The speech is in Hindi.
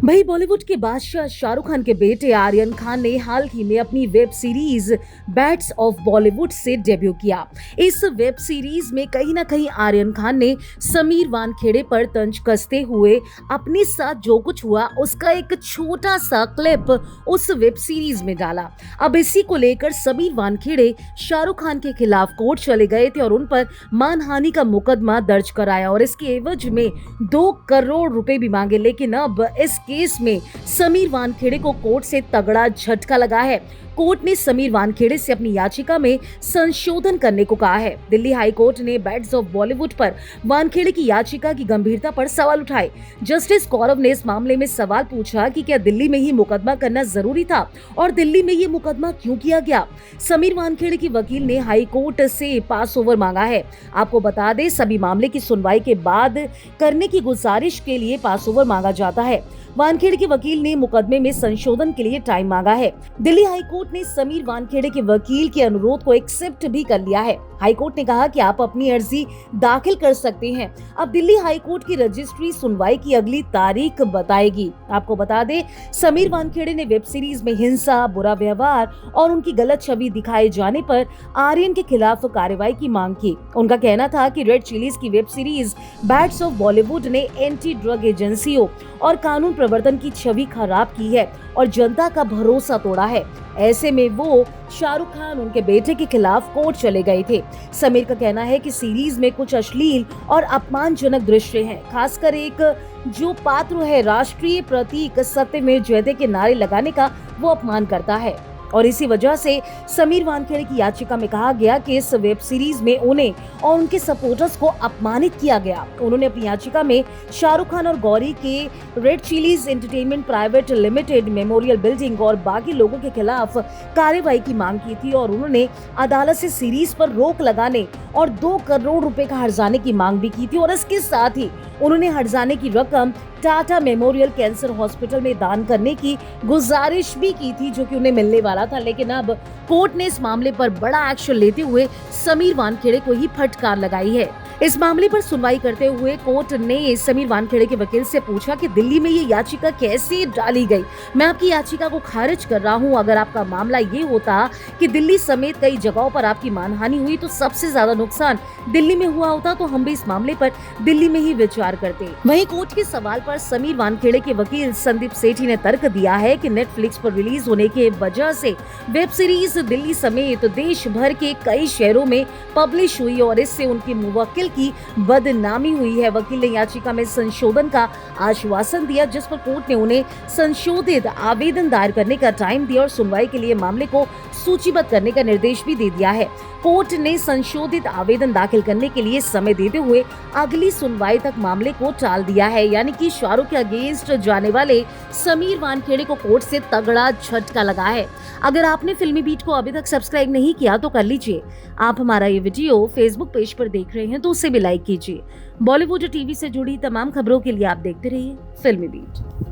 वही बॉलीवुड के बादशाह शाहरुख खान के बेटे आर्यन खान ने हाल ही में अपनी web series bats of Bollywood से डेब्यू किया। इस वेब सीरीज में कहीं ना कहीं आर्यन खान ने समीर वानखेड़े पर तंज कसते हुए अपने साथ जो कुछ हुआ उसका एक छोटा सा क्लिप उस वेब सीरीज में डाला। अब इसी को लेकर समीर वानखेड़े शाहरुख खान के खिलाफ कोर्ट चले गए थे और उन पर मानहानि का मुकदमा दर्ज कराया और इसके एवज में 2 करोड़ रुपए भी मांगे। लेकिन अब इस केस में समीर वानखेड़े को कोर्ट से तगड़ा झटका लगा है। कोर्ट ने समीर वानखेड़े से अपनी याचिका में संशोधन करने को कहा है। दिल्ली हाई कोर्ट ने बैट्स ऑफ बॉलीवुड पर वानखेड़े की याचिका की गंभीरता पर सवाल उठाए। जस्टिस कौरव ने इस मामले में सवाल पूछा कि क्या दिल्ली में ही मुकदमा करना जरूरी था और दिल्ली में ये मुकदमा क्यों किया गया। समीर वानखेड़े की वकील ने हाई कोर्ट से पास ओवर मांगा है। आपको बता दें, सभी मामले की सुनवाई के बाद करने की गुजारिश के लिए पास ओवर मांगा जाता है। वानखेड़े के वकील ने मुकदमे में संशोधन के लिए टाइम मांगा है। दिल्ली हाई कोर्ट ने समीर वानखेड़े के वकील के अनुरोध को एक्सेप्ट भी कर लिया है। हाई कोर्ट ने कहा कि आप अपनी अर्जी दाखिल कर सकते हैं। अब दिल्ली हाई कोर्ट की रजिस्ट्री सुनवाई की अगली तारीख बताएगी। आपको बता दें, समीर वानखेड़े ने वेब सीरीज में हिंसा, बुरा व्यवहार और उनकी गलत छवि दिखाए जाने पर आर्यन के खिलाफ कार्रवाई की मांग की। उनका कहना था कि रेड चिलीज की web series bats of Bollywood ने एंटी ड्रग एजेंसियों और कानून प्रवर्तन की छवि खराब की है और जनता का भरोसा तोड़ा है। ऐसे में वो शाहरुख खान उनके बेटे के खिलाफ कोर्ट चले गए थे। समीर का कहना है कि सीरीज में कुछ अश्लील और अपमानजनक दृश्य हैं, खासकर एक जो पात्र है राष्ट्रीय प्रतीक सत्यमेव जयते के नारे लगाने का वो अपमान करता है और इसी वजह से समीर वानखेड़े की याचिका में कहा गया कि इस वेब सीरीज में उन्हें और उनके सपोर्टर्स को अपमानित किया गया। उन्होंने अपनी याचिका में शाहरुख खान और गौरी के red chillies entertainment private limited, memorial building और बाकी लोगों के खिलाफ कार्रवाई की मांग की थी और उन्होंने अदालत से सीरीज पर रोक लगाने और 2 करोड़ रुपए का हर्जाने की मांग भी की थी और इसके साथ ही उन्होंने हर्जाने की रकम टाटा मेमोरियल कैंसर हॉस्पिटल में दान करने की गुजारिश भी की थी, जो कि उन्हें मिलने वाला था। लेकिन अब कोर्ट ने इस मामले पर बड़ा एक्शन लेते हुए समीर वानखेड़े को ही फटकार लगाई है। इस मामले पर सुनवाई करते हुए कोर्ट ने समीर वानखेड़े के वकील से पूछा कि दिल्ली में ये याचिका कैसे डाली गई। मैं आपकी याचिका को खारिज कर रहा हूं। अगर आपका मामला ये होता कि दिल्ली समेत कई जगहों पर आपकी मानहानि हुई तो सबसे ज्यादा नुकसान दिल्ली में हुआ होता तो हम भी इस मामले पर दिल्ली में ही विचार करते। वहीं कोर्ट के सवाल पर समीर वानखेड़े के वकील संदीप सेठी ने तर्क दिया है कि नेटफ्लिक्स पर रिलीज होने के वजह से वेब सीरीज दिल्ली समेत देश भर के कई शहरों में पब्लिश हुई और इससे उनके मुवक्किल की बदनामी हुई है। वकील ने याचिका में संशोधन का आश्वासन दिया, जिस पर कोर्ट ने उन्हें संशोधित आवेदन दायर करने का टाइम दिया और सुनवाई के लिए मामले को सूचीबद्ध करने का निर्देश भी दे दिया है। कोर्ट ने संशोधित आवेदन दाखिल करने के लिए समय देते हुए अगली सुनवाई तक मामले को टाल दिया है। यानी कि शाहरुख के अगेंस्ट जाने वाले समीर वानखेड़े को कोर्ट से तगड़ा झटका लगा है। अगर आपने फिल्मी बीट को अभी तक सब्सक्राइब नहीं किया तो कर लीजिए। आप हमारा ये वीडियो फेसबुक पेज पर देख रहे हैं तो उसे भी लाइक कीजिए। बॉलीवुड टीवी से जुड़ी तमाम खबरों के लिए आप देखते रहिए फिल्मी बीट।